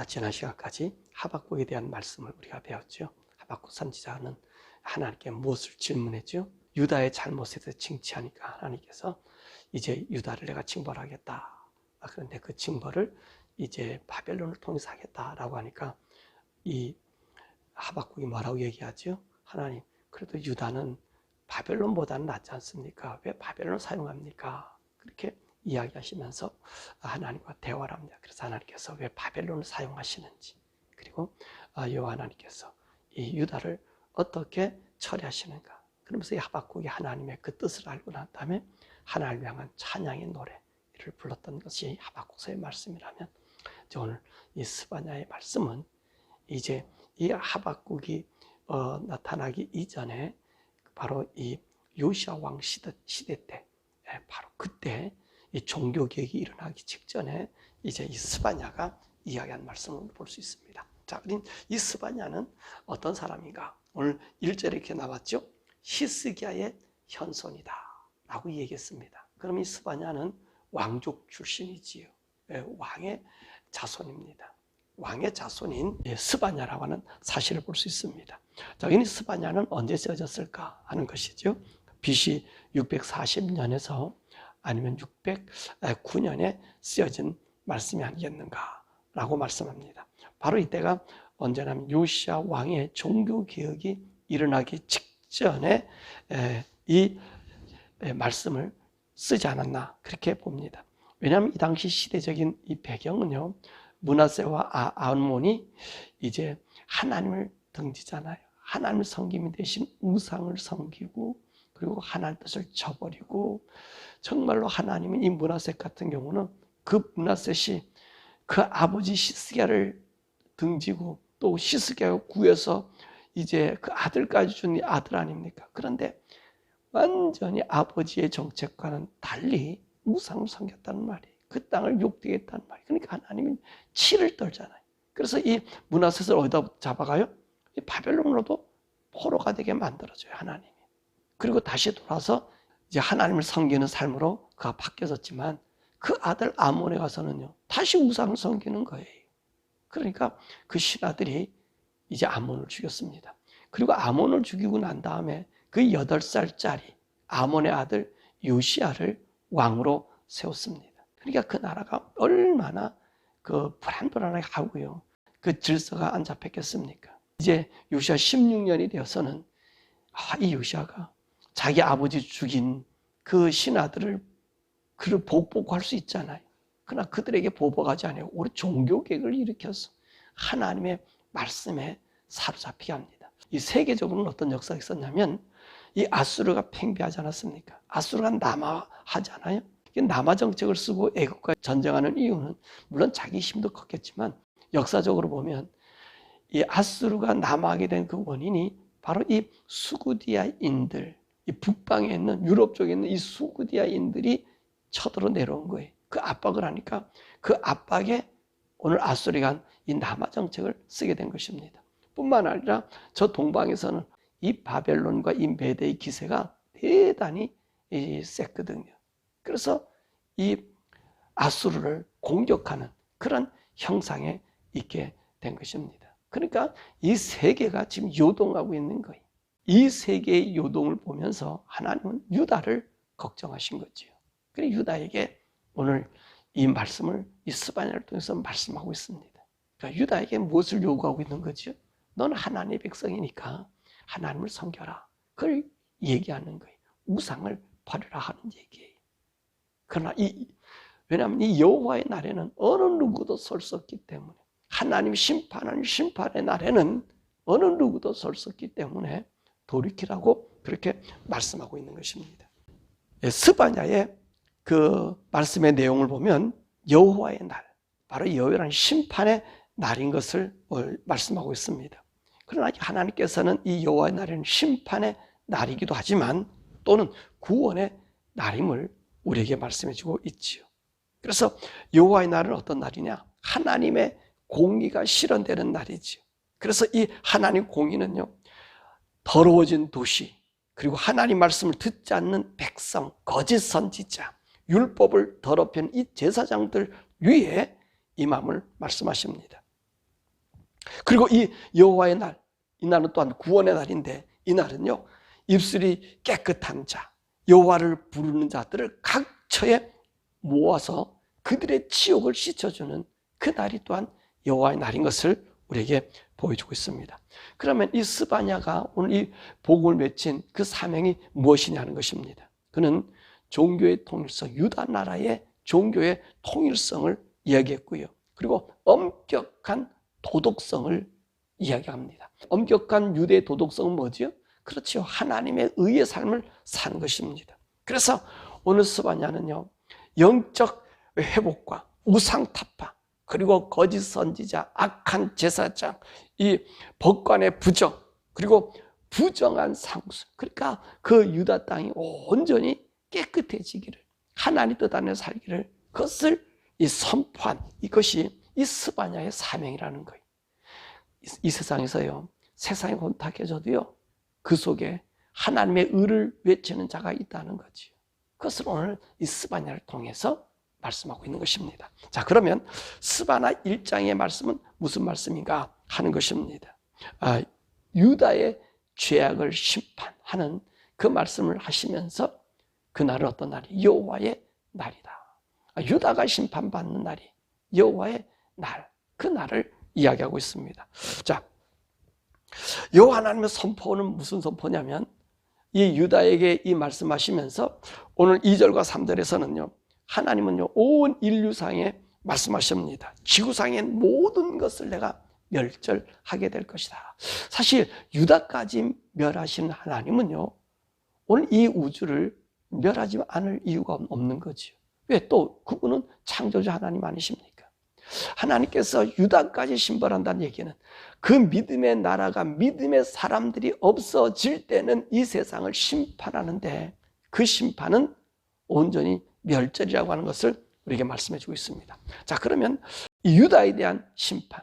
지난 시간까지 하박국에 대한 말씀을 우리가 배웠죠. 하박국 선지자는 하나님께 무엇을 질문했죠? 유다의 잘못에 대해서 징치하니까 하나님께서 이제 유다를 내가 징벌하겠다. 그런데 그 징벌을 이제 바벨론을 통해서 하겠다라고 하니까 이 하박국이 뭐라고 얘기하죠? 하나님, 그래도 유다는 바벨론보다는 낫지 않습니까? 왜 바벨론을 사용합니까? 그렇게 이야기하시면서 하나님과 대화를 합니다. 그래서 하나님께서 왜 바벨론을 사용하시는지, 그리고 여호와 하나님께서 이 유다를 어떻게 처리하시는가. 그러면서 이 하박국이 하나님의 그 뜻을 알고 난 다음에 하나님을 향한 찬양의 노래를 불렀던 것이 하박국서의 말씀이라면, 오늘 이 스바냐의 말씀은 이제 이 하박국이 나타나기 이전에 바로 이 요시야 왕 시대 때, 바로 그때 이 종교개혁이 일어나기 직전에 이제 이 스바냐가 이야기한 말씀을 볼 수 있습니다. 자, 이 스바냐는 어떤 사람인가? 오늘 1절에 이렇게 나왔죠. 히스기야의 현손이다 라고 얘기했습니다. 그럼 이 스바냐는 왕족 출신이지요. 왕의 자손입니다. 왕의 자손인 스바냐라고 하는 사실을 볼 수 있습니다. 자, 이 스바냐는 언제 쓰여졌을까 하는 것이죠. BC 640년에서 아니면 609년에 쓰여진 말씀이 아니겠는가라고 말씀합니다. 바로 이때가 언제냐면 요시야 왕의 종교개혁이 일어나기 직전에 이 말씀을 쓰지 않았나 그렇게 봅니다. 왜냐하면 이 당시 시대적인 이 배경은요, 므낫세와 아몬이 이제 하나님을 등지잖아요. 하나님을 섬김이 대신 우상을 섬기고, 그리고 하나님 뜻을 저버리고, 정말로 하나님은 이 므낫세 같은 경우는 그 므낫셋이 그 아버지 히스기야를 등지고 또 히스기야가 구해서 이제 그 아들까지 준 이 아들 아닙니까? 그런데 완전히 아버지의 정책과는 달리 우상을 섬겼다는 말이에요. 그 땅을 욕되게 했다는 말이에요. 그러니까 하나님이 치를 떨잖아요. 그래서 이 므낫셋을 어디다 잡아가요? 이 바벨론으로도 포로가 되게 만들어줘요, 하나님이. 그리고 다시 돌아서 이제 하나님을 섬기는 삶으로 그가 바뀌어졌지만, 그 아들 아몬에 가서는요, 다시 우상을 섬기는 거예요. 그러니까 그 신하들이 이제 아몬을 죽였습니다. 그리고 아몬을 죽이고 난 다음에 그 8살짜리 아몬의 아들 요시야를 왕으로 세웠습니다. 그러니까 그 나라가 얼마나 그 불안불안하게 하고요, 그 질서가 안 잡혔겠습니까? 이제 요시야 16년이 되어서는 이 요시야가 자기 아버지 죽인 그 신하들을 그를 복할 수 있잖아요. 그러나 그들에게 보복하지 아니하고 오히려 종교개혁을 일으켜서 하나님의 말씀에 사로잡히게 합니다. 이 세계적으로는 어떤 역사가 있었냐면, 이 아수르가 팽배하지 않았습니까? 아수르가 남하하잖아요. 남하 정책을 쓰고 애국과 전쟁하는 이유는 물론 자기 힘도 컸겠지만, 역사적으로 보면 이 아수르가 남하하게 된 그 원인이 바로 이 수구디아인들, 이 북방에 있는 유럽 쪽에 있는 이 수구디아인들이 쳐들어 내려온 거예요. 그 압박을 하니까 그 압박에 오늘 아수르가 한 이 남하 정책을 쓰게 된 것입니다. 뿐만 아니라 저 동방에서는 이 바벨론과 이 메대의 기세가 대단히 셌거든요. 그래서 이 아수르를 공격하는 그런 형상에 있게 된 것입니다. 그러니까 이 세계가 지금 요동하고 있는 거예요. 이 세계의 요동을 보면서 하나님은 유다를 걱정하신 거지요. 그래서 유다에게 오늘 이 말씀을 이 스바냐를 통해서 말씀하고 있습니다. 그러니까 유다에게 무엇을 요구하고 있는 거죠? 너는 하나님의 백성이니까 하나님을 섬겨라. 그걸 얘기하는 거예요. 우상을 버리라 하는 얘기예요. 그러나 왜냐하면 이 여호와의 날에는 어느 누구도 설 수 없기 때문에, 하나님이 심판하는 심판의 날에는 어느 누구도 설 수 없기 때문에 돌이키라고 그렇게 말씀하고 있는 것입니다. 스바냐의 그 말씀의 내용을 보면 여호와의 날, 바로 여호와라는 심판의 날인 것을 말씀하고 있습니다. 그러나 하나님께서는 이 여호와의 날에는 심판의 날이기도 하지만 또는 구원의 날임을 우리에게 말씀해 주고 있지요. 그래서 여호와의 날은 어떤 날이냐? 하나님의 공의가 실현되는 날이지요. 그래서 이 하나님 공의는요, 더러워진 도시, 그리고 하나님 말씀을 듣지 않는 백성, 거짓 선지자, 율법을 더럽히는 이 제사장들 위에 임함을 말씀하십니다. 그리고 이 여호와의 날, 이 날은 또한 구원의 날인데 이 날은요 입술이 깨끗한 자, 여호와를 부르는 자들을 각처에 모아서 그들의 치욕을 씻어주는 그 날이 또한 여호와의 날인 것을 우리에게 보여주고 있습니다. 그러면 이 스바냐가 오늘 이 복음을 맺힌 그 사명이 무엇이냐 하는 것입니다. 그는 종교의 통일성, 유다 나라의 종교의 통일성을 이야기했고요. 그리고 엄격한 도덕성을 이야기합니다. 엄격한 유대의 도덕성은 뭐지요? 그렇지요. 하나님의 의의 삶을 사는 것입니다. 그래서 오늘 스바냐는요, 영적 회복과 우상타파, 그리고 거짓 선지자, 악한 제사장, 이 법관의 부정, 그리고 부정한 상수, 그러니까 그 유다 땅이 온전히 깨끗해지기를, 하나님 뜻 안에 살기를, 그것을 이 선포한 이것이 이 스바냐의 사명이라는 거예요. 이 세상에서요, 세상이 혼탁해져도요, 그 속에 하나님의 의를 외치는 자가 있다는 거지요. 그것을 오늘 이 스바냐를 통해서 말씀하고 있는 것입니다. 자, 그러면 스바냐 1장의 말씀은 무슨 말씀인가 하는 것입니다. 유다의 죄악을 심판하는 그 말씀을 하시면서 그 날은 어떤 날이? 여호와의 날이다. 유다가 심판받는 날이 여호와의 날, 그 날을 이야기하고 있습니다. 자, 여호와 하나님의 선포는 무슨 선포냐면 이 유다에게 이 말씀하시면서 오늘 2절과 3절에서는요 하나님은요 온 인류상에 말씀하십니다. 지구상의 모든 것을 내가 멸절하게 될 것이다. 사실 유다까지 멸하시는 하나님은요 오늘 이 우주를 멸하지 않을 이유가 없는 거지요. 왜? 또 그분은 창조주 하나님 아니십니까? 하나님께서 유다까지 심벌한다는 얘기는 그 믿음의 나라가, 믿음의 사람들이 없어질 때는 이 세상을 심판하는데 그 심판은 온전히 멸절이라고 하는 것을 우리에게 말씀해 주고 있습니다. 자, 그러면 이 유다에 대한 심판,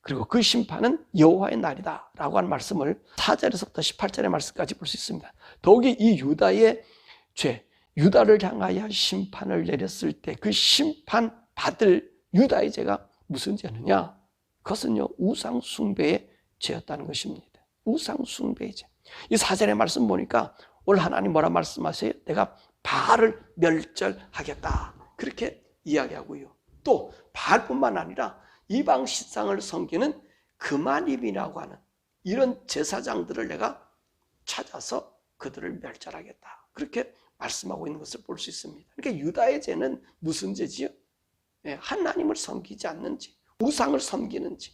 그리고 그 심판은 여호와의 날이다 라고 하는 말씀을 4절에서부터 18절의 말씀까지 볼 수 있습니다. 더욱이 이 유다의 죄, 유다를 향하여 심판을 내렸을 때 그 심판 받을 유다의 죄가 무슨 죄느냐? 그것은요 우상 숭배의 죄였다는 것입니다. 우상 숭배의 죄. 이 4절의 말씀 보니까 오늘 하나님 뭐라 말씀하세요? 내가 바알을 멸절하겠다, 그렇게 이야기하고요. 또 바알뿐만 아니라 이방 신상을 섬기는 그만입이라고 하는 이런 제사장들을 내가 찾아서 그들을 멸절하겠다, 그렇게 말씀하고 있는 것을 볼 수 있습니다. 그러니까 유다의 죄는 무슨 죄지요? 하나님을 섬기지 않는지, 우상을 섬기는지,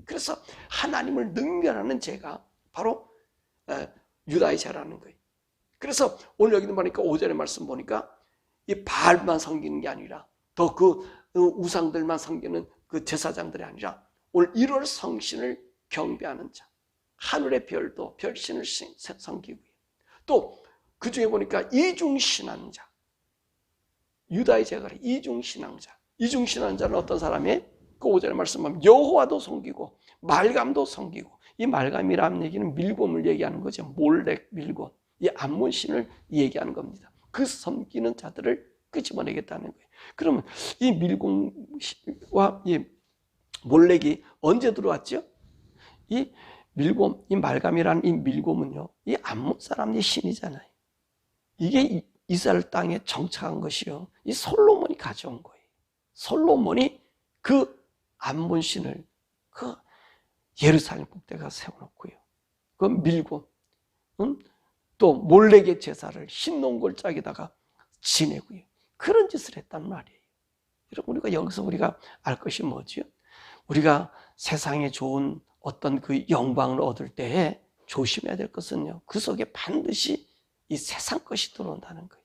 그래서 하나님을 능멸하는 죄가 바로 유다의 죄라는 거예요. 그래서 오늘 여기도 보니까 5절의 말씀 보니까 이 바알만 섬기는 게 아니라 더 그 우상들만 섬기는 그 제사장들이 아니라 오늘 1월 성신을 경배하는 자, 하늘의 별도 별신을 섬기고요. 또 그 중에 보니까 이중신앙자, 유다의 죄가 이중신앙자. 이중신앙자는 어떤 사람이? 그 5절의 말씀하면 여호와도 섬기고 말감도 섬기고, 이 말감이라는 얘기는 밀곰을 얘기하는 거죠. 몰렉, 밀곰, 이 암몬신을 얘기하는 겁니다. 그 섬기는 자들을 끄집어내겠다는 거예요. 그러면 이 밀곰과 이 몰렉이 언제 들어왔죠? 이 밀곰, 이 말감이라는 이 밀곰은요, 이 암몬 사람의 신이잖아요. 이게 이스라엘 땅에 정착한 것이요, 이 솔로몬이 가져온 거예요. 솔로몬이 그 암몬신을 그 예루살렘 꼭대기에 세워놓고요, 그 밀고 또 몰렉의 제사를 흰농골짜기다가 지내고요, 그런 짓을 했단 말이에요. 여러분, 우리가 여기서 우리가 알 것이 뭐지요? 우리가 세상에 좋은 어떤 그 영광을 얻을 때에 조심해야 될 것은요, 그 속에 반드시 이 세상 것이 들어온다는 거예요.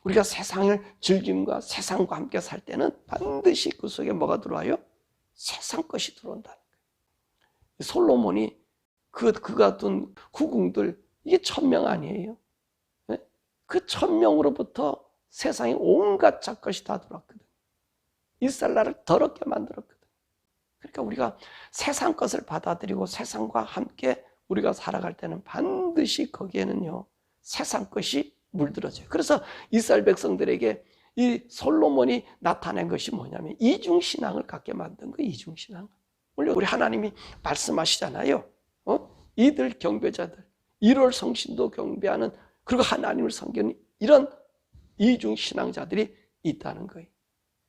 우리가 세상을 즐김과 세상과 함께 살 때는 반드시 그 속에 뭐가 들어와요? 세상 것이 들어온다는 거예요. 솔로몬이 그가 둔 후궁들, 이게 1000명 아니에요. 네? 그 1000명으로부터 세상에 온갖 잡것이 다 들어왔거든. 이스라엘 나라를 더럽게 만들었거든. 그러니까 우리가 세상 것을 받아들이고 세상과 함께 우리가 살아갈 때는 반드시 거기에는요 세상 것이 물들어져요. 그래서 이스라엘 백성들에게 이 솔로몬이 나타낸 것이 뭐냐면 이중신앙을 갖게 만든 거예요. 이중신앙. 물론 우리 하나님이 말씀하시잖아요. 이들 경배자들, 1월 성신도 경배하는, 그리고 하나님을 섬기는 이런 이중 신앙자들이 있다는 거예요.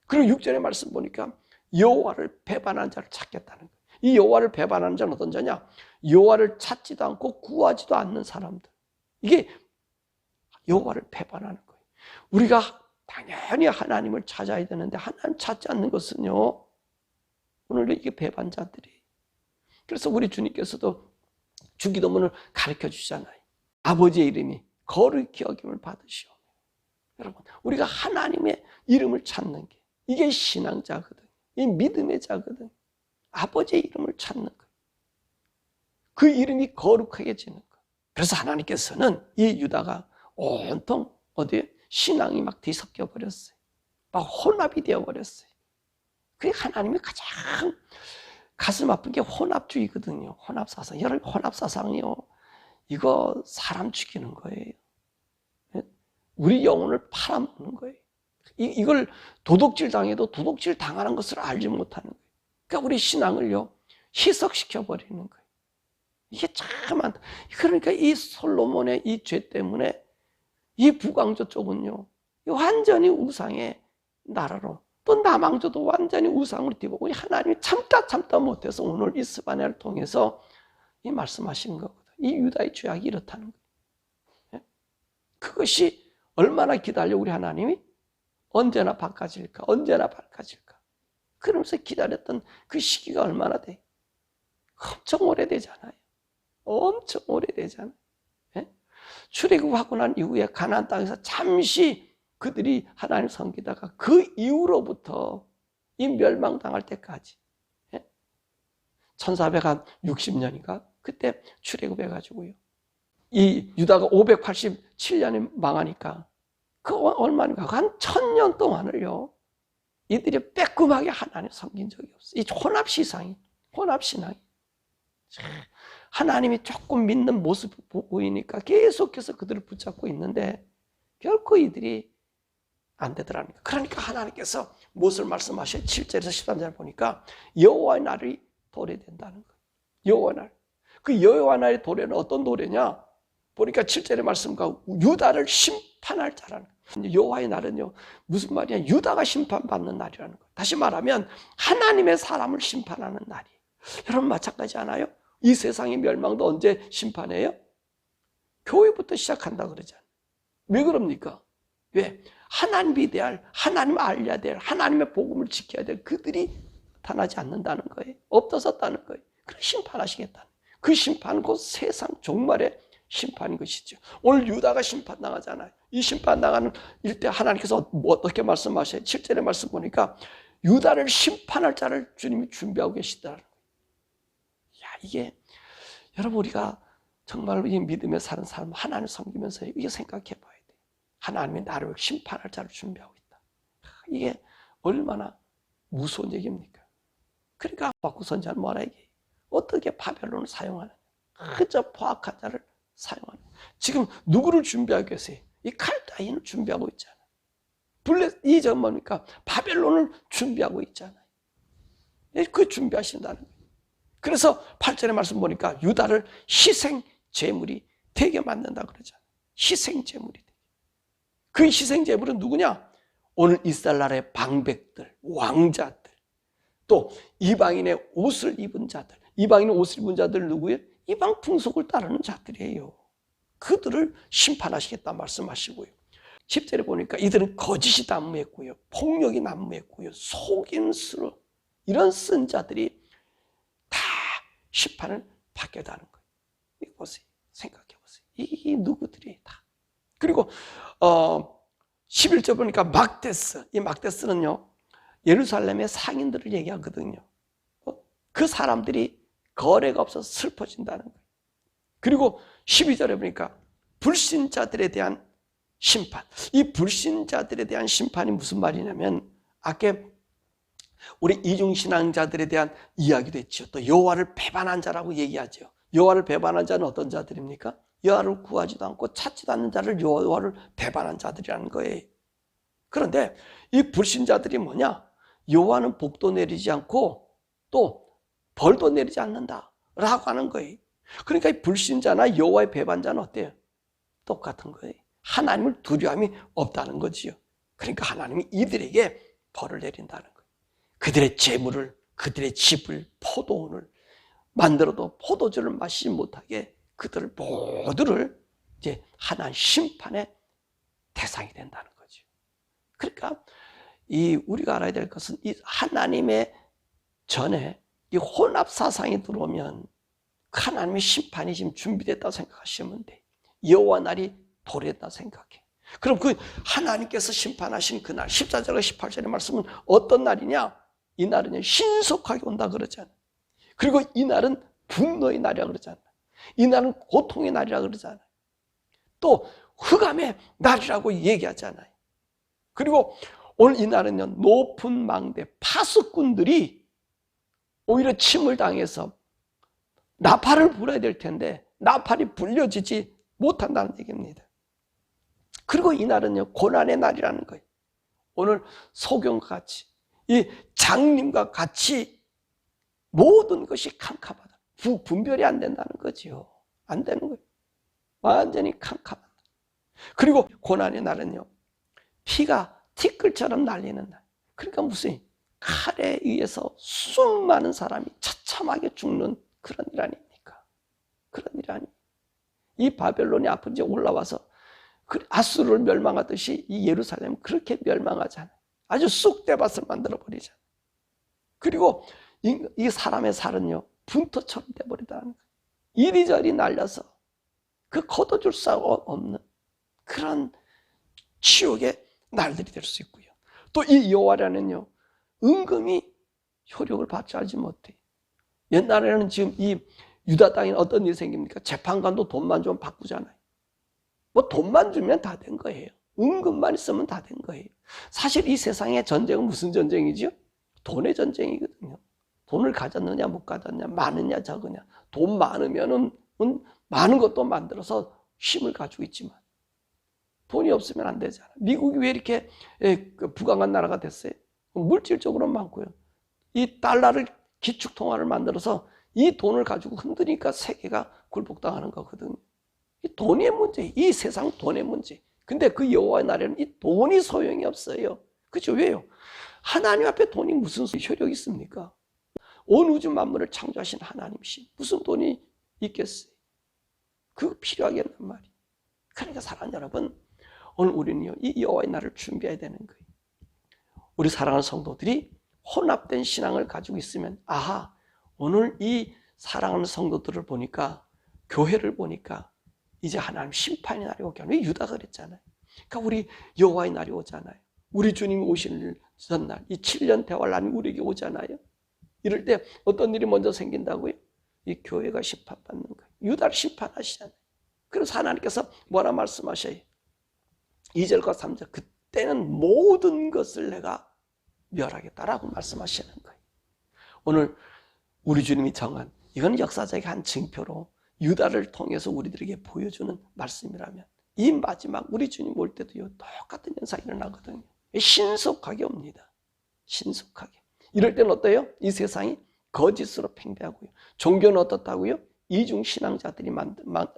그리고 6절의 말씀 보니까 여호와를 배반한 자를 찾겠다는 거예요. 이 여호와를 배반하는 자는 어떤 자냐? 여호와를 찾지도 않고 구하지도 않는 사람들. 이게 여호와를 배반하는 거예요. 우리가 당연히 하나님을 찾아야 되는데 하나님 찾지 않는 것은요, 오늘 이게 배반자들이. 그래서 우리 주님께서도 주기도문을 가르쳐 주시잖아요. 아버지의 이름이 거룩히 여김을 받으시오. 여러분, 우리가 하나님의 이름을 찾는 게 이게 신앙자거든요. 이 믿음의 자거든요. 아버지의 이름을 찾는 거예요. 그 이름이 거룩하게 지는 거예요. 그래서 하나님께서는 이 유다가 온통 어디에 신앙이 막 뒤섞여 버렸어요. 막 혼합이 되어 버렸어요. 그게 하나님이 가장 가슴 아픈 게 혼합주의거든요. 혼합사상. 여러분, 혼합사상이요, 이거 사람 죽이는 거예요. 우리 영혼을 팔아먹는 거예요. 이걸 도둑질 당해도 도둑질 당하는 것을 알지 못하는 거예요. 그러니까 우리 신앙을요, 희석시켜 버리는 거예요. 이게 참 많다. 그러니까 이 솔로몬의 이 죄 때문에 이 북왕조 쪽은요, 완전히 우상의 나라로, 또 남왕조도 완전히 우상으로 띄고, 우리 하나님이 참다 못해서 오늘 이 스바냐를 통해서 이 말씀하신 거거든요. 이 유다의 죄악이 이렇다는 거예요. 그것이 얼마나 기다려 우리 하나님이 언제나 바꿔질까, 언제나 바꿔질까. 그러면서 기다렸던 그 시기가 얼마나 돼? 엄청 오래되잖아요. 엄청 오래되잖아요. 출애굽하고 난 이후에 가나안 땅에서 잠시 그들이 하나님 섬기다가 그 이후로부터 이 멸망당할 때까지 1460년인가 그때 출애굽해가지고요, 이 유다가 587년에 망하니까 그 얼마인가 한 1000년 동안을요, 이들이 빼꼼하게 하나님 섬긴 적이 없어요. 이 혼합신앙이 하나님이 조금 믿는 모습 보이니까 계속해서 그들을 붙잡고 있는데 결코 이들이 안 되더라는 거예요. 그러니까 하나님께서 무엇을 말씀하셔요? 7절에서 13절 보니까 여호와의 날이 도래된다는 거예요. 여호와의 날. 그 여호와의 날의 도래는 어떤 도래냐? 보니까 7절의 말씀과 유다를 심판할 자라는 거예요. 여호와의 날은요, 무슨 말이냐? 유다가 심판받는 날이라는 거예요. 다시 말하면 하나님의 사람을 심판하는 날이에요. 여러분, 마찬가지 않아요? 이 세상의 멸망도 언제 심판해요? 교회부터 시작한다 그러잖아요. 왜 그럽니까? 왜? 하나님이 대할, 하나님 알려야 될, 하나님의 복음을 지켜야 될 그들이 나타나지 않는다는 거예요. 없어졌다는 거예요. 그래서 심판하시겠다는 거예요. 그 심판은 곧 세상 종말의 심판인 것이죠. 오늘 유다가 심판당하잖아요. 이 심판당하는 일때 하나님께서 어떻게 말씀하셔요? 7절의 말씀 보니까 유다를 심판할 자를 주님이 준비하고 계시다는 거예요. 이게 여러분, 우리가 정말 이 믿음에 사는 사람, 하나님을 섬기면서 이게 생각해 봐야 돼요. 하나님이 나를 심판할 자를 준비하고 있다. 이게 얼마나 무서운 얘기입니까? 그러니까 바꾸 선지자는 뭐라 얘기해요? 어떻게 바벨론을 사용하느냐? 그저 포악한 자를 사용하는. 지금 누구를 준비하고 계세요? 이 칼다인을 준비하고 있잖아요. 이 뭡니까? 바벨론을 준비하고 있잖아요. 그 준비하신다는 거예요. 그래서 8절의 말씀 보니까 유다를 희생 제물이 되게 만든다 그러잖아요. 희생 제물이 되게. 그 희생 제물은 누구냐? 오늘 이스라엘 나라의 방백들, 왕자들, 또 이방인의 옷을 입은 자들. 이방인의 옷을 입은 자들 누구예요? 이방 풍속을 따르는 자들이에요. 그들을 심판하시겠다 말씀하시고요. 10절에 보니까 이들은 거짓이 난무했고요, 폭력이 난무했고요, 속임수로 이런 쓴 자들이 다 심판을 받게 되는 거예요. 이거 보세요. 생각해 보세요. 이 누구들이 다. 그리고 11절 보니까 막데스. 이 막데스는요, 예루살렘의 상인들을 얘기하거든요. 그 사람들이 거래가 없어서 슬퍼진다는 거예요. 그리고 12절에 보니까 불신자들에 대한 심판. 이 불신자들에 대한 심판이 무슨 말이냐면, 아까 우리 이중신앙자들에 대한 이야기도 했죠. 또 여호와를 배반한 자라고 얘기하죠. 여호와를 배반한 자는 어떤 자들입니까? 여호와를 구하지도 않고 찾지도 않는 자를 여호와를 배반한 자들이라는 거예요. 그런데 이 불신자들이 뭐냐? 여호와는 복도 내리지 않고 또 벌도 내리지 않는다라고 하는 거예요. 그러니까 이 불신자나 여호와의 배반자는 어때요? 똑같은 거예요. 하나님을 두려움이 없다는 거지요. 그러니까 하나님이 이들에게 벌을 내린다는 거예요. 그들의 재물을, 그들의 집을, 포도원을 만들어도 포도주를 마시지 못하게 그들 모두를 이제 하나님 심판의 대상이 된다는 거죠. 그러니까 우리가 알아야 될 것은 이 하나님의 전에 이 혼합 사상이 들어오면 하나님의 심판이 지금 준비됐다고 생각하시면 돼. 여호와 날이 도래했다 생각해. 그럼 그 하나님께서 심판하신 그날 14절과 18절의 말씀은 어떤 날이냐? 이 날은 신속하게 온다 그러잖아. 그리고 이 날은 분노의 날이라 그러잖아. 이 날은 고통의 날이라 그러잖아. 또 흑암의 날이라고 얘기하잖아요. 그리고 오늘 이 날은요, 높은 망대 파수꾼들이 오히려 침을 당해서 나팔을 불어야 될 텐데 나팔이 불려지지 못한다는 얘기입니다. 그리고 이 날은요, 고난의 날이라는 거예요. 오늘 소경과 같이 이 장님과 같이 모든 것이 캄캄하다. 분별이 안 된다는 거지요. 안 되는 거예요. 완전히 캄캄하다. 그리고 고난의 날은요, 피가 티끌처럼 날리는 날. 그러니까 무슨 칼에 의해서 수많은 사람이 처참하게 죽는 그런 일 아닙니까? 그런 일 아닙니까? 이 바벨론이 앞으로 이제 올라와서 아수르를 멸망하듯이 이 예루살렘은 그렇게 멸망하잖아요. 아주 쑥대밭을 만들어버리잖아요. 그리고 이 사람의 살은요, 분토처럼 돼버리다는 거예요. 이리저리 날려서 그 거둬줄 수 없는 그런 지옥의 날들이 될 수 있고요. 또 이 여호와라는요, 은금이 효력을 발휘하지 못해. 옛날에는 지금 이 유다 땅에 어떤 일이 생깁니까? 재판관도 돈만 좀 바꾸잖아요. 뭐 돈만 주면 다 된 거예요. 은금만 있으면 다 된 거예요. 사실 이 세상의 전쟁은 무슨 전쟁이죠? 돈의 전쟁이거든요. 돈을 가졌느냐 못 가졌느냐, 많으냐 적으냐. 돈 많으면은 많은 것도 만들어서 힘을 가지고 있지만 돈이 없으면 안 되잖아. 미국이 왜 이렇게 부강한 나라가 됐어요? 물질적으로 많고요. 이 달러를 기축통화를 만들어서 이 돈을 가지고 흔드니까 세계가 굴복당하는 거거든요. 이 돈의 문제, 이 세상 돈의 문제. 근데 그 여호와의 날에는 이 돈이 소용이 없어요. 그렇죠? 왜요? 하나님 앞에 돈이 무슨 효력이 있습니까? 온 우주 만물을 창조하신 하나님이시 무슨 돈이 있겠어요? 그거 필요하겠단 말이에요. 그러니까 사랑하는 여러분, 오늘 우리는요, 이 여호와의 날을 준비해야 되는 거예요. 우리 사랑하는 성도들이 혼합된 신앙을 가지고 있으면, 아하, 오늘 이 사랑하는 성도들을 보니까, 교회를 보니까 이제 하나님 심판의 날이 오게 하는, 유다가 그랬잖아요. 그러니까 우리 여호와의 날이 오잖아요. 우리 주님이 오시는 전날, 이 7년 대활 날이 우리에게 오잖아요. 이럴 때 어떤 일이 먼저 생긴다고요? 이 교회가 심판받는 거예요. 유다를 심판하시잖아요. 그래서 하나님께서 뭐라 말씀하셔요? 2절과 3절, 그때는 모든 것을 내가 멸하겠다라고 말씀하시는 거예요. 오늘 우리 주님이 정한, 이건 역사적인 한 징표로 유다를 통해서 우리들에게 보여주는 말씀이라면, 이 마지막 우리 주님 올 때도요, 똑같은 현상이 일어나거든요. 신속하게 옵니다. 신속하게. 이럴 때는 어때요? 이 세상이 거짓으로 팽배하고요. 종교는 어떻다고요? 이중신앙자들이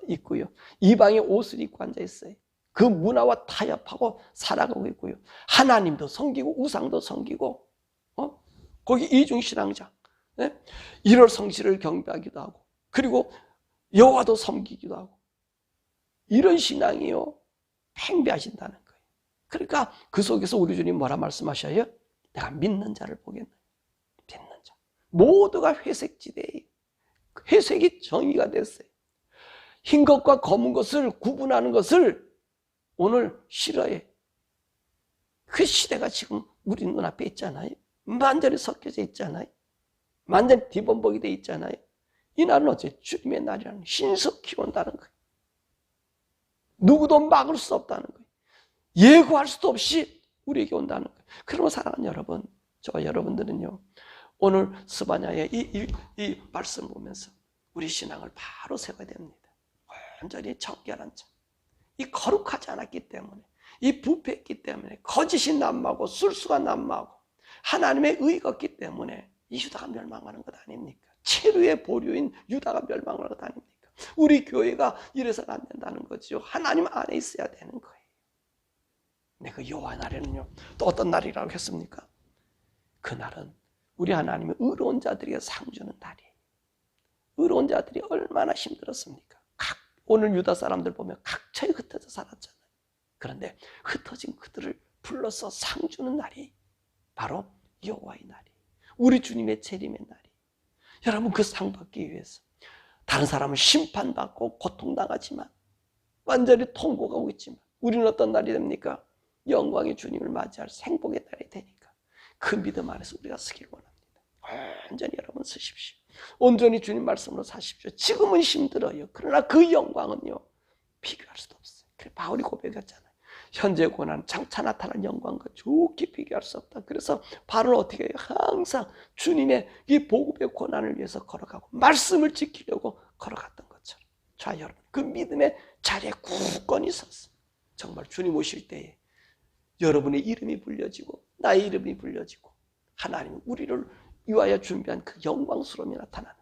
있고요. 이방의 옷을 입고 앉아 있어요. 그 문화와 타협하고 살아가고 있고요. 하나님도 섬기고 우상도 섬기고, 거기 이중신앙자, 네? 일월 성실을 경배하기도 하고, 그리고 여호와도 섬기기도 하고, 이런 신앙이요, 팽배하신다는 거예요. 그러니까 그 속에서 우리 주님 뭐라 말씀하셔요? 내가 믿는 자를 보겠네. 믿는 자. 모두가 회색지대에 회색이 정의가 됐어요. 흰 것과 검은 것을 구분하는 것을 오늘 싫어해. 그 시대가 지금 우리 눈앞에 있잖아요. 만전히 섞여져 있잖아요. 만전히 뒤범벅이 돼 있잖아요. 이 날은 어째? 주님의 날이라는, 신속히 온다는 거예요. 누구도 막을 수 없다는 거예요. 예고할 수도 없이 우리에게 온다는 거예요. 그러면 사랑하는 여러분, 저와 여러분들은요, 오늘 스바냐의 이 말씀을 보면서 우리 신앙을 바로 세워야 됩니다. 완전히 정결한 자. 이 거룩하지 않았기 때문에, 이 부패했기 때문에, 거짓이 난무하고 술수가 난무하고 하나님의 의가 없기 때문에 이 유다가 멸망하는 것 아닙니까? 체류의 보류인 유다가 멸망을 하고 다닙니까? 우리 교회가 이래서는 안 된다는 거죠. 하나님 안에 있어야 되는 거예요. 근데 그 여호와의 날에는요, 또 어떤 날이라고 했습니까? 그날은 우리 하나님의 의로운 자들에게 상 주는 날이에요. 의로운 자들이 얼마나 힘들었습니까? 오늘 유다 사람들 보면 각처에 흩어져 살았잖아요. 그런데 흩어진 그들을 불러서 상 주는 날이 바로 여호와의 날이에요. 우리 주님의 재림의 날이에요. 여러분, 그 상 받기 위해서 다른 사람은 심판받고 고통당하지만 완전히 통곡하고 있지만 우리는 어떤 날이 됩니까? 영광의 주님을 맞이할 생복의 날이 되니까 그 믿음 안에서 우리가 서길 원합니다. 온전히 여러분 서십시오. 온전히 주님 말씀으로 사십시오. 지금은 힘들어요. 그러나 그 영광은요, 비교할 수도 없어요. 그래 바울이 고백했잖아요. 현재 고난, 장차 나타날 영광과 좋게 비교할 수 없다. 그래서 바울은 어떻게 해요? 항상 주님의 이 복음의 고난을 위해서 걸어가고 말씀을 지키려고 걸어갔던 것처럼 자, 여러분, 그 믿음의 자리에 굳건히 섰어요. 정말 주님 오실 때에 여러분의 이름이 불려지고 나의 이름이 불려지고 하나님은 우리를 위하여 준비한 그 영광스러움이 나타나는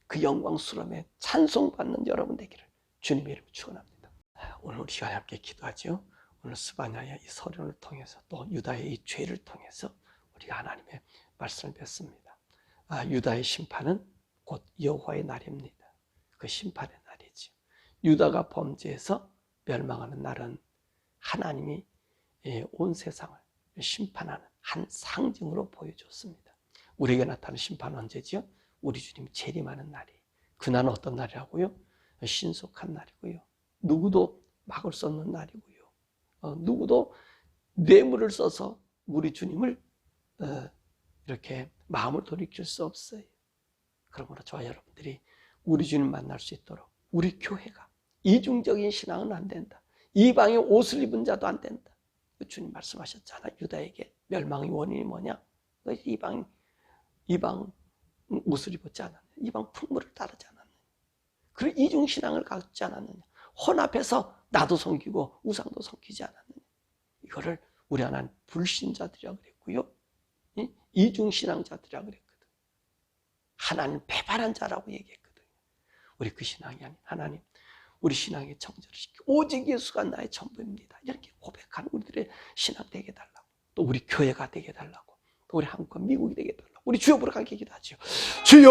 그 영광스러움에 찬송받는 여러분 되기를 주님의 이름으로 축원합니다. 오늘 우리 시간에 함께 기도하죠. 오늘 스바냐의 이 서론을 통해서 또 유다의 이 죄를 통해서 우리가 하나님의 말씀을 뵙습니다. 유다의 심판은 곧 여호와의 날입니다. 그 심판의 날이죠. 유다가 범죄해서 멸망하는 날은 하나님이 온 세상을 심판하는 한 상징으로 보여줬습니다. 우리에게 나타나는 심판은 언제지요? 우리 주님이 재림하는 날이. 그날은 어떤 날이라고요? 신속한 날이고요. 누구도 막을 수 없는 날이고요. 누구도 뇌물을 써서 우리 주님을 이렇게 마음을 돌이킬 수 없어요. 그러므로 저와 여러분들이 우리 주님 만날 수 있도록 우리 교회가 이중적인 신앙은 안 된다. 이방의 옷을 입은 자도 안 된다. 주님 말씀하셨잖아요. 유다에게 멸망의 원인이 뭐냐? 이방 옷을 입었지 않았느냐? 이방 풍물을 따르지 않았느냐? 그리고 이중신앙을 갖지 않았느냐? 혼합해서 나도 섬기고 우상도 섬기지 않았느냐? 이거를 우리 하나님 불신자들이라고 그랬고요. 이중신앙자들이라고 그랬거든. 하나님 배반한 자라고 얘기했거든요. 우리 그 신앙이 아닌 하나님, 우리 신앙의 정절을 시키고 오직 예수가 나의 전부입니다. 이렇게 고백하는 우리들의 신앙 되게 달라고, 또 우리 교회가 되게 달라고, 또 우리 한국 미국이 되게 달라고 우리 주여 부르게 기도하죠. 주여